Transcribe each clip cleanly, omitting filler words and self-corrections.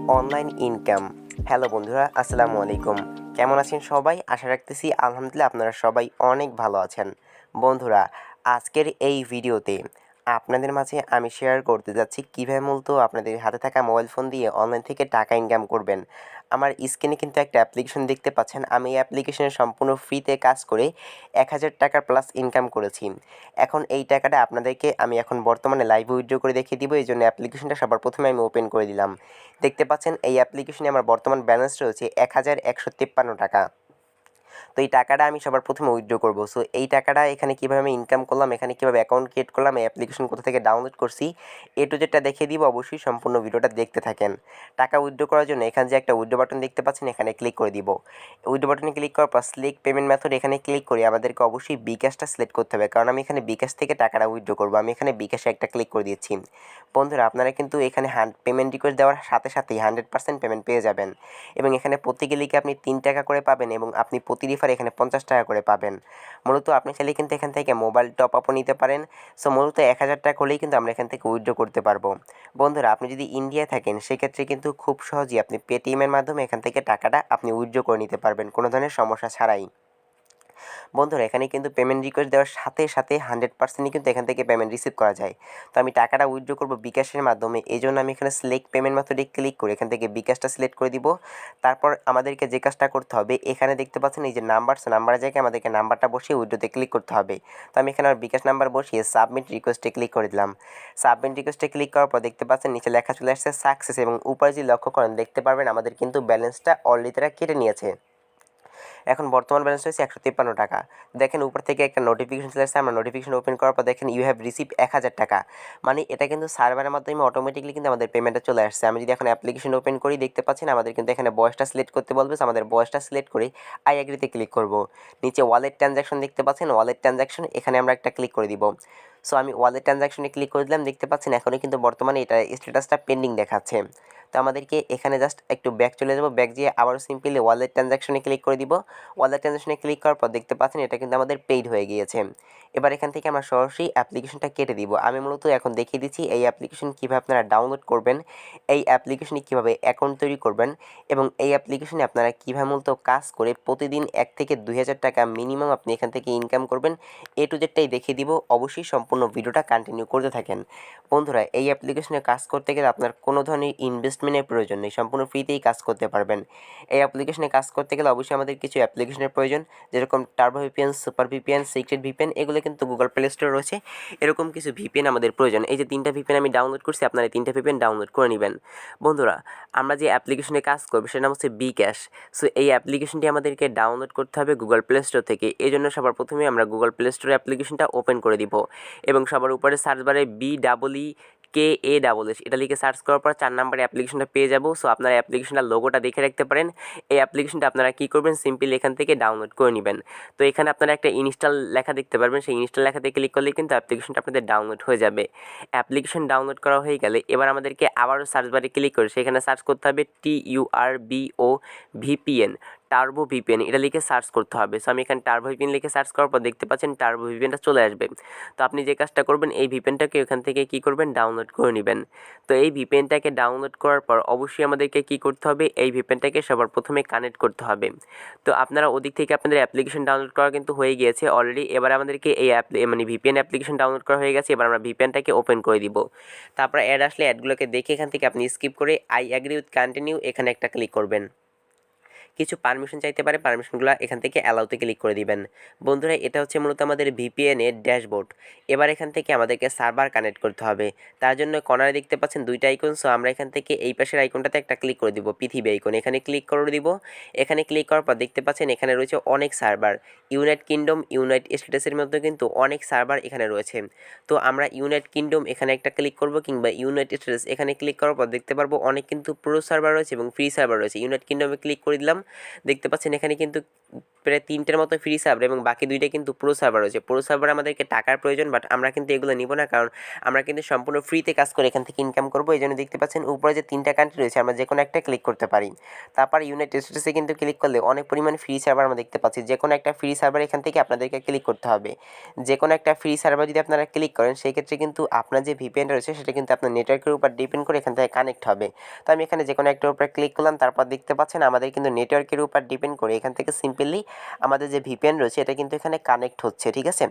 Online income. Hello বন্ধুরা, আসসালামু আলাইকুম। কেমন আছেন সবাই? আশা রাখতেছি আলহামদুলিল্লাহ আপনারা সবাই অনেক ভালো আছেন। বন্ধুরা, আজকের এই ভিডিওতে আপনাদের মাঝে আমি শেয়ার করতে যাচ্ছি কীভাবে মূলত আপনাদের হাতে থাকা মোবাইল ফোন দিয়ে অনলাইন থেকে টাকা ইনকাম করবেন। আমার স্ক্রিনে কিন্তু একটা অ্যাপ্লিকেশন দেখতে পাচ্ছেন। আমি এই অ্যাপ্লিকেশনে সম্পূর্ণ ফ্রিতে কাজ করে ১,০০০ টাকা প্লাস ইনকাম করেছি। এখন এই টাকাটা আপনাদেরকে আমি এখন বর্তমানে লাইভ উইথড্র করে দেখিয়ে দিব। এইজন্য অ্যাপ্লিকেশনটা সবার প্রথমে আমি ওপেন করে দিলাম। দেখতে পাচ্ছেন এই অ্যাপ্লিকেশনে আমার বর্তমান ব্যালেন্স রয়েছে ১,১৫৩ টাকা। তো এই টাকাটা আমি সবার প্রথমে উইথড্র করব। সো এই টাকাটা এখানে কীভাবে আমি ইনকাম করলাম, এখানে কীভাবে অ্যাকাউন্ট ক্রিয়েট করলাম, এই অ্যাপ্লিকেশন কোথা থেকে ডাউনলোড করছি, এ টু জেডটা দেখিয়ে দিব। অবশ্যই সম্পূর্ণ ভিডিওটা দেখতে থাকেন। টাকা উইথড্র করার জন্য এখানে যে একটা উইথড্র বাটন দেখতে পাচ্ছেন, এখানে ক্লিক করে দিব। উইথড্র বাটনে ক্লিক করার পর সিলেক্ট পেমেন্ট মেথড এখানে ক্লিক করে আমাদেরকে অবশ্যই বিকাশটা সিলেক্ট করতে হবে, কারণ আমি এখানে বিকাশ থেকে টাকাটা উইথড্র করব। আমি এখানে বিকাশে একটা ক্লিক করে দিয়েছি। বন্ধুরা, আপনারা কিন্তু এখানে পেমেন্ট রিকোয়েস্ট দেওয়ার সাথে সাথেই 100% পেমেন্ট পেয়ে যাবেন এবং এখানে প্রতি ক্লিকে আপনি 3 টাকা করে পাবেন এবং আপনি প্রতি রেফারে এখানে 50 টাকা করে পাবেন। মূলত আপনি চাইলে কিন্তু এখান থেকে মোবাইল টপ আপও নিতে পারেন। সো মূলত ১,০০০ টাকা হলেই কিন্তু আমরা এখান থেকে উইথড্র করতে পারবো। বন্ধুরা, আপনি যদি ইন্ডিয়ায় থাকেন সেক্ষেত্রে কিন্তু খুব সহজেই আপনি পেটিএমের মাধ্যমে এখান থেকে টাকাটা আপনি উইথড্র করে নিতে পারবেন কোনো ধরনের সমস্যা ছাড়াই। বন্ধুরা, এখানে কিন্তু পেমেন্ট রিকোয়েস্ট দেওয়ার সাথে সাথে 100%ই কিন্তু এখান থেকে পেমেন্ট রিসিভ করা যায়। তো আমি টাকাটা উইথড্র করব বিকাশের মাধ্যমে, এই জন্য আমি এখানে সিলেক্ট পেমেন্ট মেথডে ক্লিক করে এখান থেকে বিকাশটা সিলেক্ট করে দিব। তারপর আমাদেরকে যে কাজটা করতে হবে, এখানে দেখতে পাচ্ছেন এই যে নাম্বারের জায়গায় আমাদেরকে নাম্বারটা বসিয়ে উইথড্রোতে ক্লিক করতে হবে। তো আমি এখানে আমার বিকাশ নাম্বার বসিয়ে সাবমিট রিকোয়েস্টে ক্লিক করে দিলাম। সাবমিট রিকোয়েস্টে ক্লিক করার পর দেখতে পাচ্ছেন নিচে লেখা চলে আসছে সাকসেস এবং উপরে যদি লক্ষ্য করেন দেখতে পারবেন আমাদের কিন্তু ব্যালেন্সটা অলরেডি তারা কেটে নিয়েছে। এখন বর্তমান ব্যালেন্স হয়েছে 153 টাকা। দেখেন উপর থেকে একটা নোটিফিকেশন চলে আসছে। আমরা নোটিফিকেশন ওপেন করার পর দেখেন ইউ হ্যাভ রিসিভ ১,০০০ টাকা। মানে এটা কিন্তু সার্ভারের মাধ্যমে অটোমেটিক্যালি কিন্তু আমাদের পেমেন্টটা চলে আসছে। আমি যদি এখন অ্যাপ্লিকেশন ওপেন করি দেখতে পাচ্ছেন আমাদের কিন্তু এখানে বয়সটা সিলেক্ট করতে বলবে। আমাদের বয়সটা সিলেক্ট করে আই এগ্রিতে ক্লিক করব। নিচে ওয়ালেট ট্রানজ্যাকশন দেখতে পাচ্ছেন, ওয়ালেট ট্রানজ্যাকশন এখানে আমরা একটা ক্লিক করে দিব। সো আমি ওয়ালেট ট্রানজ্যাকশনে ক্লিক করে দিলাম। দেখতে পাচ্ছেন এখনও কিন্তু বর্তমানে এটা স্ট্যাটাসটা পেন্ডিং দেখাচ্ছে। তো আমাদেরকে এখানে জাস্ট একটু ব্যাক চলে যাব। ব্যাক যেয়ে আবারও সিম্পলি ওয়ালেট ট্রানজ্যাকশনে ক্লিক করে দিব। ওয়ালেট ট্রানজ্যাকশনে ক্লিক করার পর দেখতে পাচ্ছেন এটা কিন্তু আমাদের পেইড হয়ে গিয়েছে। এবার এখান থেকে আমরা সরাসরি অ্যাপ্লিকেশনটা কেটে দিব। আমি মূলত এখন দেখিয়ে দিচ্ছি এই অ্যাপ্লিকেশন কীভাবে আপনারা ডাউনলোড করবেন, এই অ্যাপ্লিকেশনে কীভাবে অ্যাকাউন্ট তৈরি করবেন এবং এই অ্যাপ্লিকেশনে আপনারা কীভাবে মূলত কাজ করে প্রতিদিন 1 থেকে 2,000 টাকা মিনিমাম আপনি এখান থেকে ইনকাম করবেন, এ টু জেডটাই দেখিয়ে দিব। অবশ্যই সম্পূর্ণ ভিডিওটা কন্টিনিউ করতে থাকেন। বন্ধুরা, এই অ্যাপ্লিকেশনে কাজ করতে গেলে আপনার কোনো ধরনের ইনভেস্টমেন্টের প্রয়োজন নেই, সম্পূর্ণ ফ্রিতেই কাজ করতে পারবেন। এই অ্যাপ্লিকেশনে কাজ করতে গেলে অবশ্যই আমাদের কিছু অ্যাপ্লিকেশনের প্রয়োজন, যেরকম turbo VPN, super VPN, secret VPN, এগুলো কিন্তু গুগল প্লে স্টোরে রয়েছে। এরকম কিছু ভিপিএন আমাদের প্রয়োজন। এই যে 3টা ভিপিএন আমি ডাউনলোড করছি, আপনারা এই 3টা ভিপিএন ডাউনলোড করে নেবেন। বন্ধুরা, আমরা যে অ্যাপ্লিকেশনে কাজ করবো সেটার নাম হচ্ছে বিকাশ। সো এই অ্যাপ্লিকেশনটি আমাদেরকে ডাউনলোড করতে হবে গুগল প্লে স্টোর থেকে। এই জন্য সবার প্রথমে আমরা গুগল প্লে স্টোর অ্যাপ্লিকেশনটা ওপেন করে দিব এবং সবার উপরে সার্চ বারে BEEKASS এটা লিখে সার্চ করার পর 4 নম্বরে অ্যাপ্লিকেশনটা পেয়ে যাব। সো আপনারা অ্যাপ্লিকেশনটার লোগোটা দেখে রাখতে পারেন। এই অ্যাপ্লিকেশনটা আপনারা কী করবেন, সিম্পলি এখান থেকে ডাউনলোড করে নেবেন। তো এখানে আপনারা একটা ইনস্টল লেখা দেখতে পারবেন, সেই ইনস্টল লেখাতে ক্লিক করলেই কিন্তু অ্যাপ্লিকেশনটা আপনাদের ডাউনলোড হয়ে যাবে। অ্যাপ্লিকেশন ডাউনলোড করা হয়ে গেলে এবার আমাদেরকে আবারও সার্চ বারে ক্লিক করে সেখানে সার্চ করতে হবে TURBO VPN, টার্বো ভিপিএন এটা লিখে সার্চ করতে হবে। সো আমি এখানে টার্বো ভিপিএন লিখে সার্চ করার পর দেখতে পাচ্ছেন টার্বো ভিপিএনটা চলে আসবে। তো আপনি যে কাজটা করবেন এই ভিপিএনটাকে ওখান থেকে কী করবেন, ডাউনলোড করে নেবেন। তো এই ভিপিএনটাকে ডাউনলোড করার পর অবশ্যই আমাদেরকে কী করতে হবে, এই ভিপিএনটাকে সবার প্রথমে কানেক্ট করতে হবে। তো আপনারা ওদিক থেকে আপনাদের অ্যাপ্লিকেশন ডাউনলোড করা কিন্তু হয়ে গিয়েছে অলরেডি। এবার আমাদেরকে এই ভিপিএন অ্যাপ্লিকেশন ডাউনলোড করা হয়ে গেছে। এবার আমরা ভিপিএনটাকে ওপেন করে দিব। তারপর অ্যাড আসলে অ্যাডগুলোকে দেখে এখান থেকে আপনি স্কিপ করে আই অ্যাগ্রি উইথ কন্টিনিউ এখানে একটা ক্লিক করবেন। কিছু পারমিশন চাইতে পারে, পারমিশনগুলো এখান থেকে অ্যালাউতে ক্লিক করে দিবেন। বন্ধুরা, এটা হচ্ছে মূলত আমাদের ভিপিএনের ড্যাশবোর্ড। এবার এখান থেকে আমাদেরকে সার্ভার কানেক্ট করতে হবে। তার জন্য কর্নারে দেখতে পাচ্ছেন 2টা আইকন। সো আমরা এখান থেকে এই পাশের আইকনটাতে একটা ক্লিক করে দিব, পৃথিবী আইকন, এখানে ক্লিক করে দিব। এখানে ক্লিক করার পর দেখতে পাচ্ছেন এখানে রয়েছে অনেক সার্ভার। ইউনাইটেড কিংডম, ইউনাইটেড স্টেটসের মধ্যে কিন্তু অনেক সার্ভার এখানে রয়েছে। তো আমরা ইউনাইটেড কিংডম এখানে একটা ক্লিক করব কিংবা ইউনাইটেড স্টেটস এখানে ক্লিক করার পর দেখতে পারবো অনেক কিন্তু প্রো সার্ভার রয়েছে এবং ফ্রি সার্ভার রয়েছে। ইউনাইটেড কিংডমে ক্লিক করে দিলাম। দেখতে পাচ্ছেন এখানে কিন্তু প্রায় 3টের মতো ফ্রি সার্ভার এবং বাকি 2টা কিন্তু প্রো সার্ভার রয়েছে। প্রো সার্ভার আমাদেরকে টাকার প্রয়োজন, বাট আমরা কিন্তু এগুলো নিব না, কারণ আমরা কিন্তু সম্পূর্ণ ফ্রিতে কাজ করে এখান থেকে ইনকাম করবো। এই জন্য দেখতে পাচ্ছেন উপরে যে 3টা কান্ট্রি রয়েছে, আমরা যে কোনো একটা ক্লিক করতে পারি। তারপর ইউনাইটেড স্টেটসে কিন্তু ক্লিক করলে অনেক পরিমাণ ফ্রি সার্ভার আমরা দেখতে পাচ্ছি। যে কোনো একটা ফ্রি সার্ভার এখান থেকে আপনাদেরকে ক্লিক করতে হবে। যে কোনো একটা ফ্রি সার্ভার যদি আপনারা ক্লিক করেন, সেই ক্ষেত্রে কিন্তু আপনার যে ভিপিএনটা রয়েছে সেটা কিন্তু আপনার নেটওয়ার্কের উপর ডিপেন্ড করে এখান থেকে কানেক্ট হবে। তো আমি এখানে যে কোনো একটার উপরে ক্লিক করলাম, তারপর দেখতে পাচ্ছেন আমাদের কিন্তু নেটওয়ার্কের উপর ডিপেন্ড করে এখান থেকে সিম্পলি আমাদের যে ভিপিএন রয়েছে এটা কিন্তু এখানে কানেক্ট হচ্ছে। ঠিক আছে,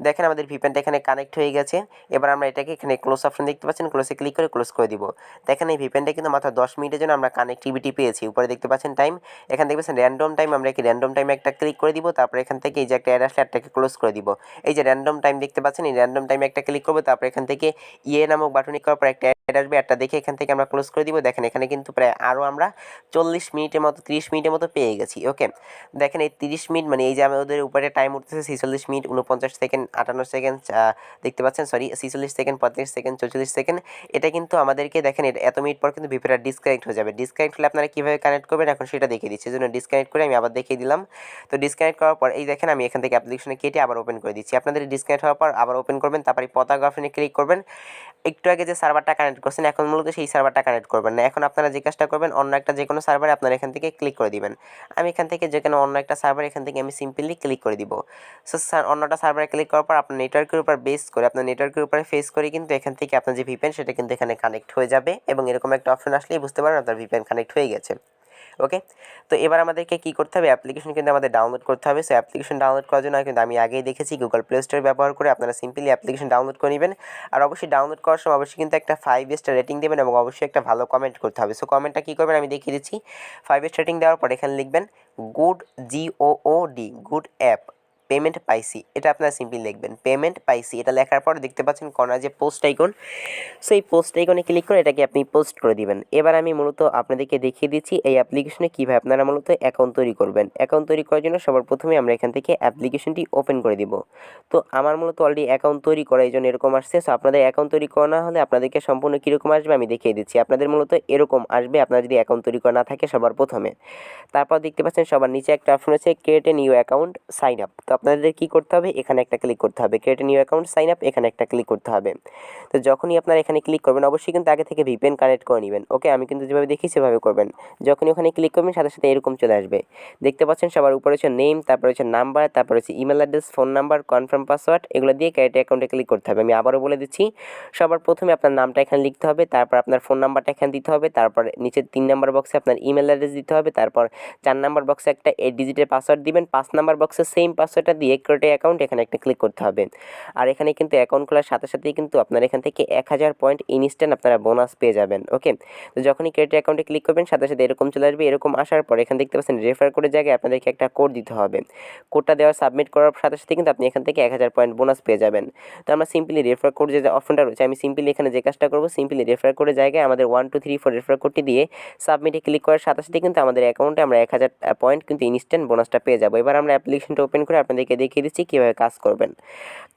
দেখেন আমাদের ভিপিএনটা এখানে কানেক্ট হয়ে গেছে। এবার আমরা এটাকে এখানে ক্লোজ অপশন দেখতে পাচ্ছেন, ক্লোজে ক্লিক করে ক্লোজ করে দিব। দেখেন এই ভিপিএনটা কিন্তু মাত্র 10 মিনিটের জন্য আমরা কানেক্টিভিটি পেয়েছি। উপরে দেখতে পাচ্ছেন টাইম, এখান থেকে পাচ্ছেন র্যান্ডম টাইম, আমরা কি র্যান্ডম টাইমে একটা ক্লিক করে দিব। তারপর এখান থেকে এই যে একটা অ্যাড আসলে অ্যাডটাকে ক্লোজ করে দিব। এই যে র্যান্ডম টাইম দেখতে পাচ্ছেন, এই র্যান্ডম টাইমে একটা ক্লিক করবো। তারপর এখান থেকে ইয়ে নামক বাটনে করার পর একটা অ্যাড আসবে, অ্যাডটা দেখে এখান থেকে আমরা ক্লোজ করে দিব। দেখেন এখানে কিন্তু প্রায় আরও আমরা 40 মিনিটের মতো 30 মিনিটের মতো পেয়ে গেছি। ওকে, দেখেন এই 30 মিনিট মানে এই যে আমাদের উপরে টাইম উঠতেছে 46 মিনিট 49 সেকেন্ড 58 সেকেন্ড দেখতে পাচ্ছেন, সরি 46 সেকেন্ড 35 সেকেন্ড 44 সেকেন্ড। এটা কিন্তু আমাদেরকে দেখেন এত মিনিট পর কিন্তু ভিপিএনটা ডিসকানেক্ট হয়ে যাবে। ডিসকানেক্ট হলে আপনারা কীভাবে কানেক্ট করবেন এখন সেটা দেখিয়ে দিচ্ছি। সেজন্য ডিসকানেক্ট করে আমি আবার দেখিয়ে দিলাম। তো ডিসকানেক্ট করার পর এই দেখেন আমি এখান থেকে অ্যাপ্লিকেশনে কেটে আবার ওপেন করে দিচ্ছি। আপনাদের ডিসকানেক্ট হওয়ার পর আবার ওপেন করবেন, তারপরে পতাকা অপশনে ক্লিক করবেন। একটু আগে যে সার্ভারটা কানেক্ট করছেন এখন মূলত সেই সার্ভারটা কানেক্ট করবেন না। এখন আপনারা যে কাজটা করবেন, অন্য একটা যে কোনো সার্ভারে আপনারা এখান থেকে ক্লিক করে দিবেন। আমি এখান থেকে যে কোনো অন্য একটা সার্ভার এখান থেকে আমি সিম্পলি ক্লিক করে দিব। সো অন্যটা সার্ভারে ক্লিক করার পর আপনার নেটওয়ার্কের উপর বেস করে আপনার নেটওয়ার্কের উপরে ফেস করে কিন্তু এখান থেকে আপনার যে ভিপিএন সেটা কিন্তু এখানে কানেক্ট হয়ে যাবে এবং এরকম একটা অপশন আসলেই বুঝতে পারবেন আপনার ভিপিএন কানেক্ট হয়ে গেছে। ওকে, তো এবার আমাদেরকে কী করতে হবে, অ্যাপ্লিকেশন কিন্তু আমাদের ডাউনলোড করতে হবে। সো অ্যাপ্লিকেশন ডাউনলোড করার জন্য কিন্তু আমি আগেই দেখেছি গুগল প্লে স্টোর ব্যবহার করে আপনারা সিম্পলি অ্যাপ্লিকেশন ডাউনলোড করে নেবেন। আর অবশ্যই ডাউনলোড করার সময় অবশ্যই কিন্তু একটা 5 স্টার রেটিং দেবেন এবং অবশ্যই একটা ভালো কমেন্ট করতে হবে। সো কমেন্টটা কী করবেন আমি দেখিয়ে দিচ্ছি। 5 স্টার রেটিং দেওয়ার পর এখানে লিখবেন good, GOOD, good app payment পাইসি। এটা আপনারা সিম্পলি লিখবেন পেমেন্ট পাইসি। এটা লেখার পর দেখতে পাচ্ছেন কর্নার যে পোস্ট আইকন, সো এই পোস্ট আইকনে ক্লিক করে এটাকে আপনি পোস্ট করে দিবেন। এবার আমি মূলত আপনাদেরকে দেখিয়ে দিচ্ছি এই অ্যাপ্লিকেশনে কীভাবে আপনারা মূলত অ্যাকাউন্ট তৈরি করবেন। অ্যাকাউন্ট তৈরি করার জন্য সবার প্রথমে আমরা এখান থেকে অ্যাপ্লিকেশনটি ওপেন করে দিব। তো আমার মূলত অলরেডি অ্যাকাউন্ট তৈরি করা, এই জন্য এরকম আসছে। সো আপনাদের অ্যাকাউন্ট তৈরি করা না হলে আপনাদেরকে সম্পূর্ণ কীরকম আসবে আমি দেখিয়ে দিচ্ছি। আপনাদের মূলত এরকম আসবে আপনার যদি অ্যাকাউন্ট তৈরি করা না থাকে সবার প্রথমে। তারপর দেখতে পাচ্ছেন সবার নিচে একটা অপশন আছে create a new account sign up. তো আপনাদের কী করতে হবে, এখানে একটা ক্লিক করতে হবে। Create a new account sign up, এখানে একটা ক্লিক করতে হবে। তো যখনই আপনারা এখানে ক্লিক করবেন অবশ্যই কিন্তু আগে থেকে ভিপিএন কানেক্ট করে নেবেন। ওকে, আমি কিন্তু যেভাবে দেখি সেভাবে করবেন। যখনই ওখানে ক্লিক করবেন সাথে সাথে এরকম চলে আসবে। দেখতে পাচ্ছেন সবার উপরে হচ্ছে নেম, তারপর হচ্ছে নাম্বার, তারপর হচ্ছে email address, phone number, confirm password, এগুলো দিয়ে ক্রিয়েট অ্যাকাউন্টে ক্লিক করতে হবে। আমি আবারও বলে দিচ্ছি, সবার প্রথমে আপনার নামটা এখানে লিখতে হবে, তারপর আপনার ফোন নাম্বারটা এখানে দিতে হবে, তারপর নিচের 3 নাম্বার বক্সে আপনার ইমেল অ্যাড্রেস দিতে হবে, তারপর 4 নাম্বার বক্সে একটা 8 ডিজিটের পাসওয়ার্ড দিবেন, 5 নাম্বার বক্সে সেম পাসওয়ার্ডটা দিয়ে ক্রিয়েট অ্যাকাউন্ট এখানে একটা ক্লিক করতে হবে। আর এখানে কিন্তু অ্যাকাউন্ট খোলার সাথে সাথেই কিন্তু আপনার এখান থেকে 1000 পয়েন্ট ইনস্ট্যান্ট আপনারা বোনাস পেয়ে যাবেন। ওকে, তো যখনই ক্রিয়েট অ্যাকাউন্টে ক্লিক করবেন সাথে সাথে এরকম চলে আসবে। এরকম আসার পর এখানে দেখতে পাচ্ছেন রেফার কোডের জায়গায় আপনাদেরকে একটা কোড দিতে হবে। কোডটা দেওয়ার সাবমিট করার সাথে সাথে কিন্তু আপনি এখান থেকে 1000 পয়েন্ট বোনাস পেয়ে যাবেন। তো আমরা সিম্পলি রেফার কোড যে অপশনটা রয়েছে আমি সিম্পলি এখানে যে কাজটা করবো, সিম্পলি রেফার কোডের জায়গায় আমাদের 1 2 3 4 রেফার কোডটি দিয়ে সাবমিটে ক্লিক করার সাথে সাথে কিন্তু আমাদের অ্যাকাউন্টে আমরা 1000 পয়েন্ট কিন্তু ইনস্ট্যান্ট বোনাসটা পেয়ে যাবো। এবার আমরা অ্যাপ্লিকেশনটা ওপেন করে আপনাদেরকে দেখিয়ে দিচ্ছি কীভাবে কাজ করবেন।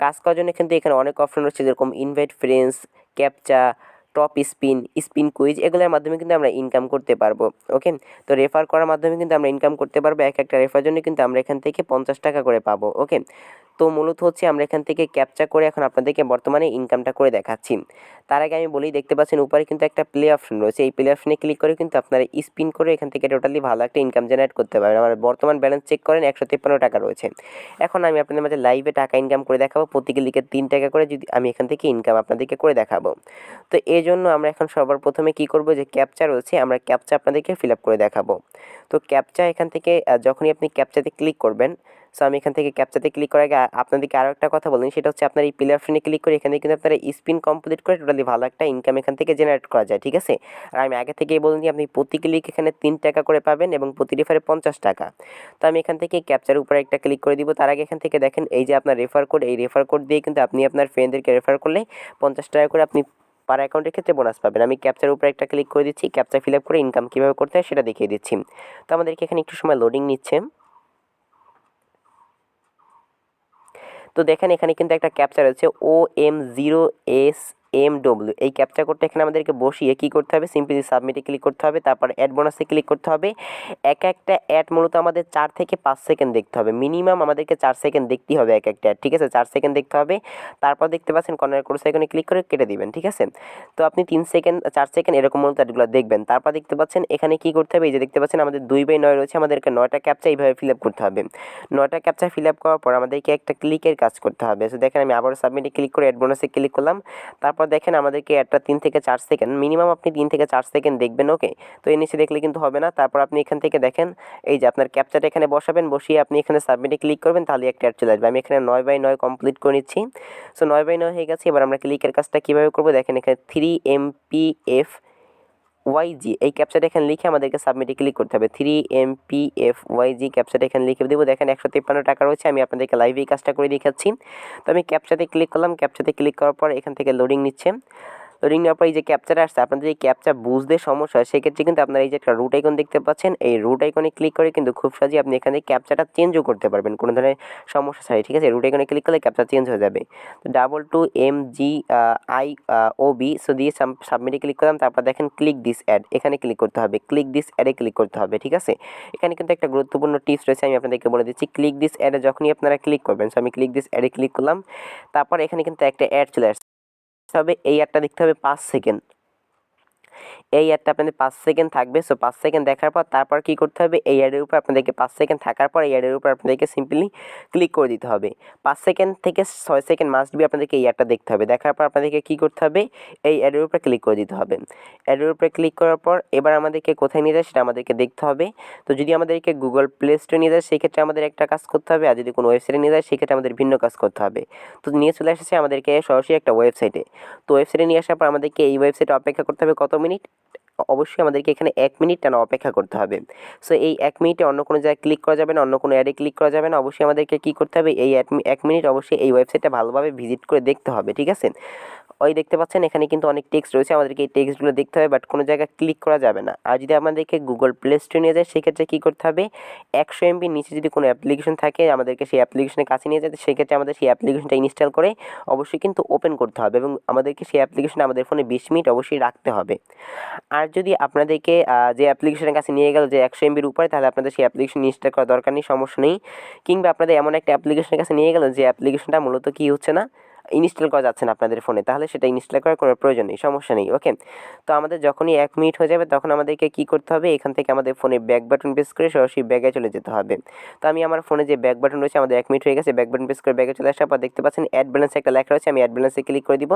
কাজ করার জন্য কিন্তু এখানে অনেক অপশন রয়েছে, যেরকম invite friends, captcha, top spin, spin quiz, এগুলোর মাধ্যমে কিন্তু আমরা ইনকাম করতে পারবো। ওকে, তো রেফার করার মাধ্যমে কিন্তু আমরা ইনকাম করতে পারবো। এক একটা রেফার জন্য কিন্তু আমরা এখান থেকে 50 টাকা করে পাবো। ওকে, তো মূলত হচ্ছে আমরা এখান থেকে ক্যাপচা করে এখন আপনাদেরকে বর্তমানে ইনকামটা করে দেখাচ্ছি। তার আগে আমি বলি, দেখতে পাচ্ছেন উপরে কিন্তু একটা প্লে অপশন রয়েছে, এই প্লে অপশনে ক্লিক করে কিন্তু আপনারা স্পিন করে এখান থেকে টোটালি ভালো একটা ইনকাম জেনারেট করতে পারবেন। আমার বর্তমান ব্যালেন্স চেক করেন 153 টাকা রয়েছে। এখন আমি আপনাদের মাঝে লাইভে টাকা ইনকাম করে দেখাবো, প্রতি ক্লিকে 3 টাকা করে যদি আমি এখান থেকে ইনকাম আপনাদেরকে করে দেখাবো। তো এই জন্য আমরা এখন সবার প্রথমে কি করব, যে ক্যাপচা রয়েছে আমরা ক্যাপচা আপনাদেরকে ফিল আপ করে দেখাবো। তো ক্যাপচা এখান থেকে যখনই আপনি ক্যাপচাতে ক্লিক করবেন, সো আমি এখান থেকে ক্যাপচাতে ক্লিক করার আগে আপনাদেরকে আরও একটা কথা বলেন, সেটা হচ্ছে আপনার এই প্লে অপশনে ক্লিক করে এখানে কিন্তু আপনারা স্পিন কমপ্লিট করে টোটালি ভালো একটা ইনকাম এখান থেকে জেনারেট করা যায়। ঠিক আছে, আর আমি আগে থেকেই বলে দিই আপনি প্রতি ক্লিক এখানে 3 টাকা করে পাবেন এবং প্রতি রেফারে 50 টাকা। তো আমি এখান থেকে ক্যাপচার উপরে একটা ক্লিক করে দিব। তার আগে এখান থেকে দেখেন এই যে আপনার রেফার কোড, এই রেফার কোড দিয়ে কিন্তু আপনি আপনার ফ্রেন্ডদেরকে রেফার করলে 50 টাকা করে আপনি পার অ্যাকাউন্টের ক্ষেত্রে বোনাস পাবেন। আমি ক্যাপচার উপরে একটা ক্লিক করে দিচ্ছি, ক্যাপচা ফিল আপ করে ইনকাম কীভাবে করতে হয় সেটা দেখিয়ে দিচ্ছি। তো আমাদেরকে এখানে একটু সময় লোডিং নিচ্ছে। তো দেখেন এখানে কিন্তু একটা ক্যাপচার আছে OM0S MW এই ক্যাপচা কোডটা এখানে আমাদেরকে বসিয়ে কী করতে হবে, সিম্পলি সাবমিটে ক্লিক করতে হবে, তারপর অ্যাড বোনাসে ক্লিক করতে হবে। একটা অ্যাড মূলত আমাদের 4 থেকে 5 সেকেন্ড দেখতে হবে, মিনিমাম আমাদেরকে 4 সেকেন্ড দেখতেই হবে একটা অ্যাড, ঠিক আছে? 4 সেকেন্ড দেখতে হবে। তারপর দেখতে পাচ্ছেন কর্নার ক্রস আইকনে ক্লিক করে কেটে দিবেন, ঠিক আছে? তো আপনি 3 সেকেন্ড 4 সেকেন্ড এরকম মূলত অ্যাডগুলো দেখবেন। তারপর দেখতে পাচ্ছেন এখানে কী করতে হবে, এই যে দেখতে পাচ্ছেন আমাদের 2/9 রয়েছে, আমাদেরকে 9টা ক্যাপচা এইভাবে ফিল আপ করতে হবে। 9টা ক্যাপচা ফিল আপ করার পর আমাদেরকে একটা ক্লিকের কাজ করতে হবে। সো দেখেন আমি আবারও সাবমিটে ক্লিক করে অ্যাড বোনাসে ক্লিক করলাম। তারপর দেখেন আমাদেরকে একটা 3 থেকে 4 সেকেন্ড, মিনিমাম আপনি 3 থেকে 4 সেকেন্ড দেখবেন, ওকে? তো এর নিচে দেখলে কিন্তু হবে না। তারপর আপনি এখান থেকে দেখেন এই যে আপনার ক্যাপচাটা এখানে বসাবেন, বসিয়ে আপনি এখানে সাবমিটে ক্লিক করবেন, তাহলে একটা অ্যাড চলে আসবে। আমি এখানে 9/9 কমপ্লিট করে নিচ্ছি। সো 9/9 হয়ে গেছে। এবার আমরা ক্লিকের কাজটা কীভাবে করবো দেখেন, এখানে 3MPFYG এই ক্যাপচাটা এখানে লিখে আমাদেরকে সাবমিটে ক্লিক করতে হবে। 3MPFYG ক্যাপচাটা এখানে লিখে দেবো। দেখেন 153 টাকা রয়েছে। আমি আপনাদেরকে লাইভে এই কাজটা করে দেখাচ্ছি। তো আমি ক্যাপচাতে ক্লিক করলাম। ক্যাপচাতে ক্লিক করার পর এখান থেকে লোডিং নিচ্ছে। লোডিং নেওয়ার পর এই যে ক্যাপচাটা আসছে, আপনাদের এই ক্যাপচা বুঝতে সমস্যা হয় সেক্ষেত্রে কিন্তু আপনারা এই যে একটা রুট আইকন দেখতে পাচ্ছেন, এই রুট আইকনে ক্লিক করে কিন্তু খুব সহজেই আপনি এখানে ক্যাপচাটা চেঞ্জও করতে পারবেন কোনো ধরনের সমস্যা ছাড়াই, ঠিক আছে? রুট আইকনে ক্লিক করলে ক্যাপচা চেঞ্জ হয়ে যাবে। তো 22MGIOB সো দিয়ে সাবমিটে ক্লিক করলাম। তারপর দেখেন ক্লিক দিস অ্যাড এখানে ক্লিক করতে হবে, ক্লিক দিস অ্যাডে ক্লিক করতে হবে, ঠিক আছে? এখানে কিন্তু একটা গুরুত্বপূর্ণ টিপস রয়েছে, আমি আপনাদেরকে বলে দিচ্ছি। ক্লিক দিস অ্যাডে যখনই আপনারা ক্লিক করবেন, সো আমি ক্লিক দিস অ্যাডে ক্লিক করলাম। তারপর এখানে কিন্তু একটা অ্যাড চলে আসছে, হবে এই অ্যাডটা দেখতে হবে 5 সেকেন্ড। এই অ্যাডটা আপনাদের 5 সেকেন্ড থাকবে। সো 5 সেকেন্ড দেখার পর তারপর কী করতে হবে, এই অ্যাডের উপর আপনাদেরকে 5 সেকেন্ড থাকার পর এই অ্যাডের উপর আপনাদেরকে সিম্পলি ক্লিক করে দিতে হবে। 5 সেকেন্ড থেকে 6 সেকেন্ড মাস্ট বি আপনাদেরকে এই অ্যাডটা দেখতে হবে। দেখার পর আপনাদেরকে কী করতে হবে, এই অ্যাডের উপরে ক্লিক করে দিতে হবে। অ্যাডের উপরে ক্লিক করার পর এবার আমাদেরকে কোথায় নিয়ে যায় সেটা আমাদেরকে দেখতে হবে। তো যদি আমাদেরকে গুগল প্লে স্টোরে নিয়ে যায় সেক্ষেত্রে আমাদের একটা কাজ করতে হবে, আর যদি কোনো ওয়েবসাইটে নিয়ে যায় সেক্ষেত্রে আমাদের ভিন্ন কাজ করতে হবে। তো নিয়ে চলে এসেছে আমাদেরকে সরাসরি একটা ওয়েবসাইটে। তো ওয়েবসাইটে নিয়ে আসার পর আমাদেরকে এই ওয়েবসাইটে অপেক্ষা করতে হবে কত মিনিট, অবশ্যই আমাদেরকে এখানে 1 মিনিট টানা অপেক্ষা করতে হবে। সো এই 1 মিনিটে অন্য কোনো জায়গায় ক্লিক করা যাবে না, অন্য কোনো অ্যাডে ক্লিক করা যাবে না। অবশ্যই আমাদেরকে কী করতে হবে, এই 1 মিনিট অবশ্যই এই ওয়েবসাইটটা ভালোভাবে ভিজিট করে দেখতে হবে, ঠিক আছে? ওই দেখতে পাচ্ছেন এখানে কিন্তু অনেক টেক্সট রয়েছে, আমাদেরকে এই টেক্সটগুলো দেখতে হবে, বাট কোনো জায়গায় ক্লিক করা যাবে না। আর যদি আমাদেরকে গুগল প্লে স্টোরে নিয়ে যায় সেক্ষেত্রে কী করতে হবে, 100 MBর নিচে যদি কোনো অ্যাপ্লিকেশন থাকে আমাদেরকে সেই অ্যাপ্লিকেশনের কাছে নিয়ে যেতে, সেক্ষেত্রে আমাদের সেই অ্যাপ্লিকেশনটা ইনস্টল করে অবশ্যই কিন্তু ওপেন করতে হবে এবং আমাদেরকে সেই অ্যাপ্লিকেশনটা আমাদের ফোনে 20 মিনিট অবশ্যই রাখতে হবে। আর যদি আপনাদেরকে যে অ্যাপ্লিকেশনের কাছে নিয়ে গেল যে 100 MBর উপরে, তাহলে আপনাদের সেই অ্যাপ্লিকেশন ইনস্টল করার দরকার নেই, সমস্যা নেই। কিংবা আপনাদের এমন একটা অ্যাপ্লিকেশনের কাছে নিয়ে গেল যে অ্যাপ্লিকেশনটা মূলত কী হচ্ছে না, ইনস্টল করা যাচ্ছে না আপনাদের ফোনে, তাহলে সেটা ইনস্টল করার কোনো প্রয়োজন নেই, সমস্যা নেই, ওকে? তো আমাদের যখনই 1 মিনিট হয়ে যাবে তখন আমাদেরকে কী করতে হবে, এখান থেকে আমাদের ফোনে ব্যাক বাটন প্রেস করে সরাসরি ব্যাগে চলে যেতে হবে। তো আমি আমার ফোনে যে ব্যাক বাটন রয়েছে, আমাদের 1 মিনিট হয়ে গেছে, ব্যাক বাটন প্রেস করে ব্যাগে চলে আসার পর দেখতে পাচ্ছেন অ্যাড ব্যালেন্স একটা লেখা রয়েছে, আমি অ্যাড ব্যালেন্সে ক্লিক করে দিব।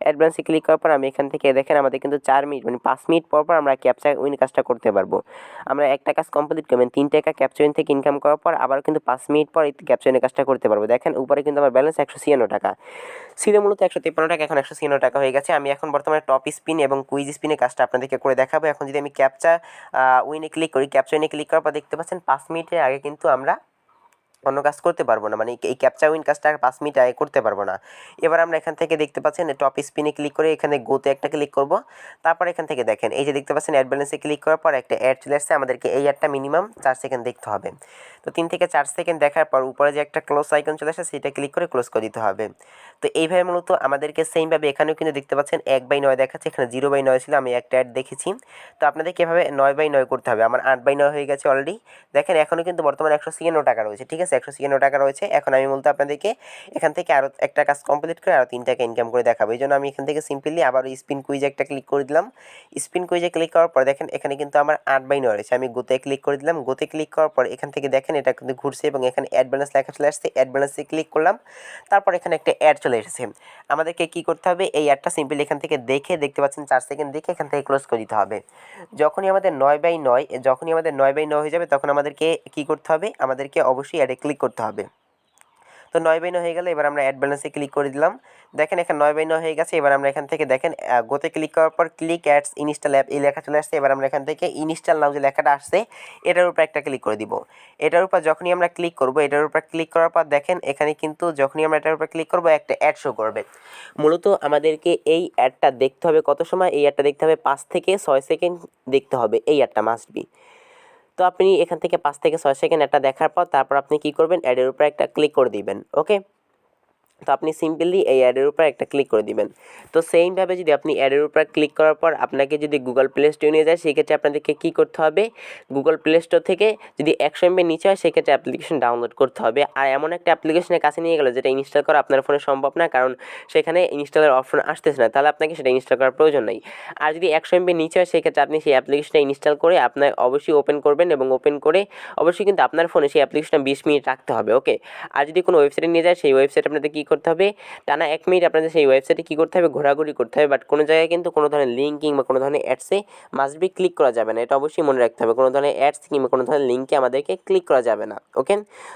অ্যাড ব্যালেন্সে ক্লিক করার পর আমি এখান থেকে দেখেন আমাদের কিন্তু 4 মিনিট মানে 5 মিনিট পর পর আমরা ক্যাপচা উইন কাজটা করতে পারবো। আমরা একটা কাজ কমপ্লিট করবেন 3 টাকা ক্যাপচা উইন থেকে ইনকাম করার পর আবার কিন্তু 5 মিনিট পর এই ক্যাপচা উইনের কাজটা করতে পারবো। দেখেন উপরে কিন্তু আমার ব্যালেন্স 156 টাকা ছিল, মূলত 153 টাকা, এখন 156 টাকা হয়ে গেছে। আমি এখন বর্তমানে টপ স্পিন এবং কুইজ স্পিনের কাজটা আপনাদেরকে করে দেখাবো। এখন যদি আমি ক্যাপচা উইনে ক্লিক করি, ক্যাপচা উইনে ক্লিক করার পর দেখতে পাচ্ছেন 5 মিনিটের আগে কিন্তু আমরা অন্য কাজ করতে পারবো না, মানে এই ক্যাপচা উইন কাজটা আর 5 মিনিট আগে করতে পারবো না। এবার আমরা এখান থেকে দেখতে পাচ্ছেন টপ স্পিনে ক্লিক করে এখানে গোতে একটা ক্লিক করব। তারপর এখান থেকে দেখেন এই যে দেখতে পাচ্ছেন অ্যাড ব্যালেন্সে ক্লিক করার পর একটা অ্যাড চলে আসছে, আমাদেরকে এই অ্যাডটা মিনিমাম 4 সেকেন্ড দেখতে হবে। তো 3 থেকে 4 সেকেন্ড দেখার পর উপরে যে একটা ক্লোজ আইকন চলে আসে সেটা ক্লিক করে ক্লোজ করে দিতে হবে। তো এইভাবে মূলত আমাদেরকে সেমভাবে এখানেও কিন্তু দেখতে পাচ্ছেন 1/9 দেখাচ্ছে, এখানে 0/9 ছিল, আমি একটা অ্যাড দেখেছি। তো আপনাদেরকে এভাবে 9/9 করতে হবে। আমার 8/9 হয়ে গেছে অলরেডি। দেখেন এখনও কিন্তু বর্তমানে 156 টাকা রয়েছে, ঠিক আছে? 156 টাকা রয়েছে। এখন আমি মূলত আপনাদেরকে এখান থেকে আরও একটা কাজ কমপ্লিট করে আরও 3 টাকা ইনকাম করে দেখাবো। এই জন্য আমি এখান থেকে সিম্পলি আবার স্পিন কুইজে একটা ক্লিক করে দিলাম। স্পিন কুইজে ক্লিক করার পর দেখেন এখানে কিন্তু আমার 8/9 রয়েছে, আমি গোতে ক্লিক করে দিলাম। গোতে ক্লিক করার পর এখান থেকে দেখেন এটা কিন্তু ঘুরছে এবং এখানে অ্যাড ব্যালেন্স লেখা চলে আসছে, অ্যাড ব্যালেন্সে ক্লিক করলাম। তারপর এখানে একটা অ্যাড চলে এসেছে, আমাদেরকে কী করতে হবে, এই অ্যাডটা সিম্পলি এখান থেকে দেখে দেখতে পাচ্ছেন 4 সেকেন্ড দেখে এখান থেকে ক্লোজ করে দিতে হবে। যখনই আমাদের 9/9 হয়ে যাবে তখন আমাদেরকে কী করতে হবে, আমাদেরকে অবশ্যই অ্যাডে ক্লিক করতে হবে। তো 9/9 হয়ে গেলে এবার আমরা অ্যাড ব্যালেন্সে ক্লিক করে দিলাম। দেখেন এখানে 9/9 হয়ে গেছে। এবার আমরা এখান থেকে দেখেন গোতে ক্লিক করার পর ক্লিক অ্যাডস ইনস্টল অ্যাপ এই লেখা চলে আসছে। এবার আমরা এখান থেকে ইনস্টল নাও যে লেখাটা আসছে এটার উপর একটা ক্লিক করে দিব। এটার উপর যখনই আমরা ক্লিক করব, এটার উপর ক্লিক করার পর দেখেন এখানে কিন্তু যখনই আমরা এটার উপর ক্লিক করব একটা অ্যাড শো করবে। মূলত আমাদেরকে এই অ্যাডটা দেখতে হবে কত সময়, এই অ্যাডটা দেখতে হবে 5 থেকে 6 সেকেন্ড দেখতে হবে, এই অ্যাডটা মাস্ট বি। তো আপনি এখান থেকে 5 থেকে 6 সেকেন্ড একটা দেখার পর তারপর আপনি কী করবেন, অ্যাডের উপর একটা ক্লিক করে দিবেন, ওকে? তো আপনি সিম্পলি এই অ্যাডের উপর একটা ক্লিক করে দিবেন। তো সেইমভাবে যদি আপনি অ্যাডের উপর ক্লিক করার পর আপনাকে যদি গুগল প্লে স্টোরে নিয়ে যায়, সেক্ষেত্রে আপনাদেরকে কী করতে হবে, গুগল প্লে স্টোর থেকে যদি 100 MB নিচে হয় সেক্ষেত্রে অ্যাপ্লিকেশন ডাউনলোড করতে হবে। আর এমন একটা অ্যাপ্লিকেশনের কাছে নিয়ে গেল যেটা ইনস্টল করা আপনার ফোনে সম্ভব না, কারণ সেখানে ইনস্টলের অপশন আসতেছে না, তাহলে আপনাকে সেটা ইনস্টল করার প্রয়োজন নেই। আর যদি 100 MB নিচে হয় সেক্ষেত্রে আপনি সেই অ্যাপ্লিকেশনটা ইনস্টল করে আপনার অবশ্যই ওপেন করবেন, এবং ওপেন করে অবশ্যই কিন্তু আপনার ফোনে সেই অ্যাপ্লিকেশনটা 20 মিনিট রাখতে হবে। ওকে। আর যদি কোনো ওয়েবসাইটে নিয়ে যায়, সেই ওয়েবসাইট আপনাদের কী করতে হবে, টানা 1 মিনিট আপনাদের সেই ওয়েবসাইটে কী করতে হবে, ঘোরাঘুরি করতে হবে। বাট কোনো জায়গায় কিন্তু কোনো ধরনের লিঙ্ক কিংবা কোনো ধরনের অ্যাডসে মাস্ট বি ক্লিক করা যাবে না, এটা অবশ্যই মনে রাখতে হবে। কোনো ধরনের অ্যাডস কিংবা কোনো ধরনের লিঙ্কে আমাদেরকে ক্লিক করা যাবে না। ওকে।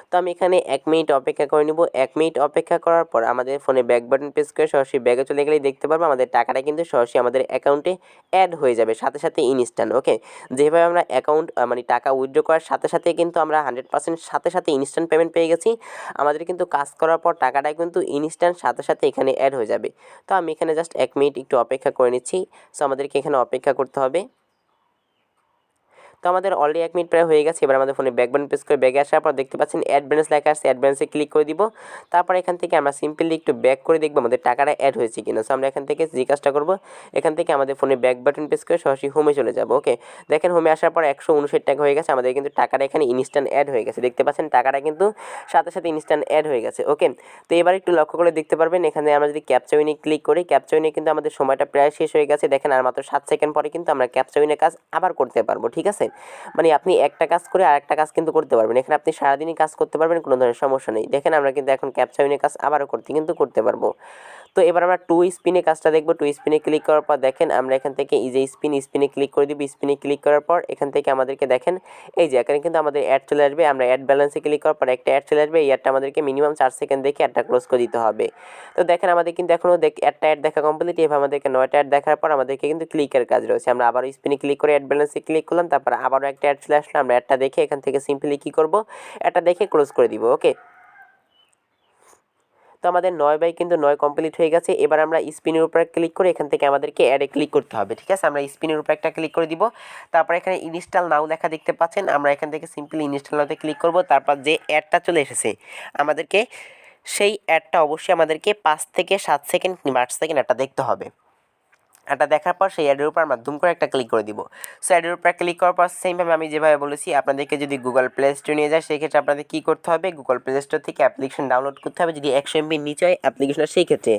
তো আমি এখানে 1 মিনিট অপেক্ষা করে নেব। 1 মিনিট অপেক্ষা করার পর আমাদের ফোনে ব্যাক বাটন প্রেস করে সরাসরি ব্যাগে চলে গেলেই দেখতে পারবো আমাদের টাকাটা কিন্তু সরাসরি আমাদের অ্যাকাউন্টে অ্যাড হয়ে যাবে সাথে সাথে ইনস্ট্যান্ট। ওকে। যেভাবে আমরা অ্যাকাউন্ট মানে টাকা উইথড্র করার সাথে সাথে কিন্তু আমরা 100% সাথে সাথে ইনস্ট্যান্ট পেমেন্ট পেয়ে গেছি, আমাদের কিন্তু কাজ করার পর টাকাটা কিন্তু ইনস্ট্যান্ট সাথে সাথে এখানে অ্যাড হয়ে যাবে। তো আমি এখানে জাস্ট 1 মিনিট একটু অপেক্ষা করে নিচ্ছি। সো আমাদেরকে এখানে অপেক্ষা করতে হবে। তো আমাদের অলরেডি 1 মিনিট প্রায় হয়ে গেছে। এবার আমাদের ফোনে ব্যাক বাটন প্রেস করে ব্যাগে আসার পর দেখতে পাচ্ছেন অ্যাড ব্যালেন্স লেখা আছে, অ্যাড ব্যালেন্সে ক্লিক করে দিব। তারপর এখান থেকে আমরা সিম্পলি একটু ব্যাক করে দেখবো আমাদের টাকাটা অ্যাড হয়েছে কিনা। সো আমরা এখান থেকে যে কাজটা করবো, এখান থেকে আমাদের ফোনে ব্যাক বাটন প্রেস করে সরাসরি হোমে চলে যাবো। ওকে। দেখেন হোমে আসার পর 159 টাকা হয়ে গেছে, আমাদের কিন্তু টাকাটা এখানে ইনস্ট্যান্ট অ্যাড হয়ে গেছে। দেখতে পাচ্ছেন টাকাটা কিন্তু সাথে সাথে ইনস্ট্যান্ট অ্যাড হয়ে গেছে। ওকে। তো এবার একটু লক্ষ্য করে দেখতে পারবেন, এখানে আমরা যদি ক্যাপচা উইনে ক্লিক করি, ক্যাপচা উইনে কিন্তু আমাদের সময়টা প্রায় শেষ হয়ে গেছে। দেখেন আর মাত্র 7 সেকেন্ড পরে কিন্তু আমরা ক্যাপচা উইনের কাজ আবার করতে পারবো। ঠিক আছে, মানে আপনি একটা কাজ করে আরেকটা কাজ কিন্তু করতে পারবেন। এখানে আপনি সারাদিনই কাজ করতে পারবেন, কোনো ধরনের সমস্যা নেই। দেখেন আমরা কিন্তু এখন ক্যাপচা উইনের কাজ আবারও করতে পারবো। তো এবার আমরা টু স্পিনে কাজটা দেখবো। টু স্পিনে ক্লিক করার পর দেখেন আমরা এখান থেকে এই যে স্পিনে ক্লিক করে দিব। স্পিনে ক্লিক করার পর এখান থেকে আমাদেরকে দেখেন এই যে এখানে কিন্তু আমাদের অ্যাড চলে আসবে। আমরা অ্যাড ব্যালেন্সে ক্লিক করার পর একটা অ্যাড চলে আসবে। এই অ্যাডটা আমাদেরকে মিনিমাম 4 সেকেন্ড দেখে অ্যাডটা ক্লোজ করে দিতে হবে। তো দেখেন আমাদের কিন্তু এখনও একটা অ্যাড দেখা কমপ্লিট। এভাবে আমাদেরকে 9টা অ্যাড দেখার পর আমাদেরকে কিন্তু ক্লিকের কাজ রয়েছে। আমরা আবার স্পিনে ক্লিক করে অ্যাড ব্যালেন্সে ক্লিক করলাম, তারপর আবারও একটা অ্যাড চলে আসলো। আমরা অ্যাডটা দেখে এখান থেকে সিম্পলি কী করবো, অ্যাডটা দেখে ক্লোজ করে দিব। ওকে। তো আমাদের 9 কিন্তু 9 কমপ্লিট হয়ে গেছে। এবার আমরা স্পিনের উপরে ক্লিক করে এখান থেকে আমাদেরকে অ্যাডে ক্লিক করতে হবে। ঠিক আছে, আমরা স্পিনের উপরে একটা ক্লিক করে দিব। তারপর এখানে ইনস্টল নাও লেখা দেখতে পাচ্ছেন, আমরা এখান থেকে সিম্পলি ইনস্টল নাওতে ক্লিক করব। তারপর যে অ্যাডটা চলে এসেছে আমাদেরকে সেই অ্যাডটা অবশ্যই আমাদেরকে 5 থেকে 7 সেকেন্ড কিংবা 8 সেকেন্ড অ্যাডটা দেখতে হবে। এটা দেখার পর সেই অ্যাডের উপর আমরা দুম করে একটা ক্লিক করে দিব। সো অ্যাডের উপর ক্লিক করার পর সেমভাবে আমি যেভাবে বলেছি আপনাদেরকে যদি গুগল প্লে স্টোরে নিয়ে যায়, সেক্ষেত্রে আপনাদের কী করতে হবে, গুগল প্লে স্টোর থেকে অ্যাপ্লিকেশন ডাউনলোড করতে হবে যদি 100 MB নিচে হয় অ্যাপ্লিকেশনটা সেই ক্ষেত্রে।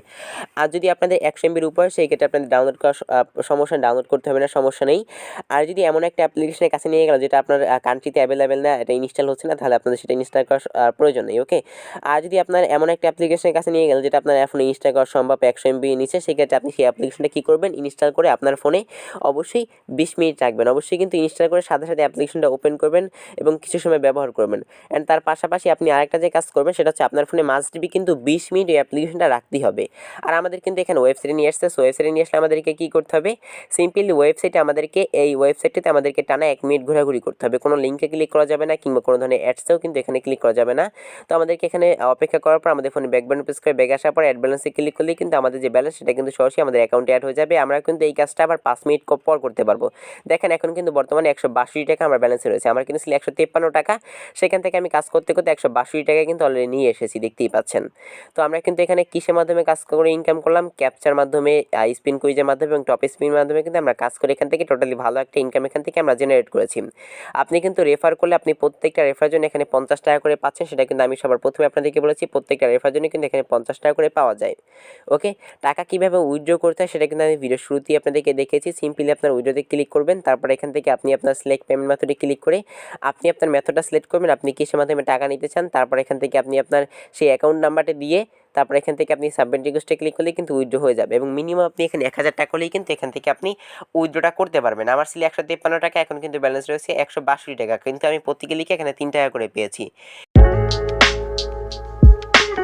আর যদি আপনাদের 100 MB উপর সেই ক্ষেত্রে আপনাদের ডাউনলোড করার সমস্যা, ডাউনলোড করতে হবে না, সমস্যা নেই। আর যদি এমন একটা অ্যাপ্লিকেশনের কাছে নিয়ে গেল যেটা আপনার কান্ট্রিতে অ্যাভেলেবেল না, এটা ইনস্টল হচ্ছে না, তাহলে আপনাদের সেটা ইনস্টল করার প্রয়োজন নেই। ওকে। আর যদি আপনার এমন একটা অ্যাপ্লিকেশনের কাছে নিয়ে গেল যেটা আপনার এখন ইনস্টল করা সম্ভব 100 MB নিচে, সেক্ষেত্রে আপনি সেই অ্যাপ্লিকেশনটা কী করবেন, ইনস্টল করে আপনার ফোনে অবশ্যই 20 মিনিট রাখবেন। অবশ্যই কিন্তু ইনস্টল করে সাথে সাথে অ্যাপ্লিকেশনটা ওপেন করবেন এবং কিছু সময় ব্যবহার করবেন। অ্যান্ড তার পাশাপাশি আপনি আরেকটা যে কাজ করবেন সেটা হচ্ছে আপনার ফোনে মাস্ট বি কিন্তু 20 মিনিট এই অ্যাপ্লিকেশনটা রাখতেই হবে। আর আমাদের কিন্তু এখানে ওয়েবসাইটে নিয়ে আসছে। সো ওয়েবসাইটে নিয়ে আসলে আমাদেরকে কী করতে হবে, সিম্পলি ওয়েবসাইটে আমাদেরকে এই ওয়েবসাইটটিতে আমাদেরকে টানা 1 মিনিট ঘোরাঘুরি করতে হবে। কোনো লিঙ্কে ক্লিক করা যাবে না কিংবা কোনো ধরনের অ্যাডসেও কিন্তু এখানে ক্লিক করা যাবে না। তো আমাদেরকে এখানে অপেক্ষা করার পর আমাদের ফোনে ব্যাক বাটন প্রেস করে ব্যাগে আসার পর অ্যাড ব্যালেন্সে ক্লিক করলেই কিন্তু আমাদের যে ব্যালেন্স সেটা কিন্তু সরাসরি আমাদের অ্যাকাউন্টে অ্যাড হয়ে যাবে। আমরা কিন্তু এই কাজটা আবার 5 মিনিট পর করতে পারবো। দেখেন এখন কিন্তু বর্তমানে 162 টাকা আমার ব্যালেন্সে রয়েছে। আমার কিন্তু ছিল 153 টাকা, সেখান থেকে আমি কাজ করতে করতে 162 টাকা কিন্তু অলরেডি নিয়ে এসেছি, দেখতেই পাচ্ছেন। তো আমরা কিন্তু এখানে কিসের মাধ্যমে কাজ করে ইনকাম করলাম, ক্যাপচার মাধ্যমে, স্পিন কুইজের মাধ্যমে এবং টপ স্পিনের মাধ্যমে কিন্তু আমরা কাজ করে এখান থেকে টোটালি ভালো একটা ইনকাম এখান থেকে আমরা জেনারেট করেছি। আপনি কিন্তু রেফার করলে আপনি প্রত্যেকটা রেফার জন্য এখানে 50 টাকা করে পাচ্ছেন, সেটা কিন্তু আমি সবার প্রথমে আপনাদেরকে বলেছি। প্রত্যেকটা রেফার জন্য কিন্তু এখানে 50 টাকা করে পাওয়া যায়। ওকে। টাকা কীভাবে উইথড্র করতে হয় সেটা কিন্তু আমি ভিডিও শুরুতেই আপনাদেরকে দেখেছি। সিম্পলি আপনার উইথড্রোতে ক্লিক করবেন, তারপর এখান থেকে আপনি আপনার সিলেক্ট পেমেন্ট মেথডে ক্লিক করে আপনি আপনার মেথডটা সিলেক্ট করবেন, আপনি কিসের মাধ্যমে টাকা নিতে চান। তারপর এখান থেকে আপনি আপনার সেই অ্যাকাউন্ট নাম্বারটা দিয়ে তারপর এখান থেকে আপনি সাবমিট রিকোয়েস্টে ক্লিক করলেই কিন্তু উইথড্র হয়ে যাবে, এবং মিনিমাম আপনি এখানে 1000 টাকা করলেই কিন্তু এখান থেকে আপনি উইথড্রটা করতে পারবেন। আমার ছিল 153 টাকা, এখন কিন্তু ব্যালেন্স রয়েছে 162 টাকা, কিন্তু আমি প্রতি ক্লিকে এখানে 3 টাকা করে পেয়েছি।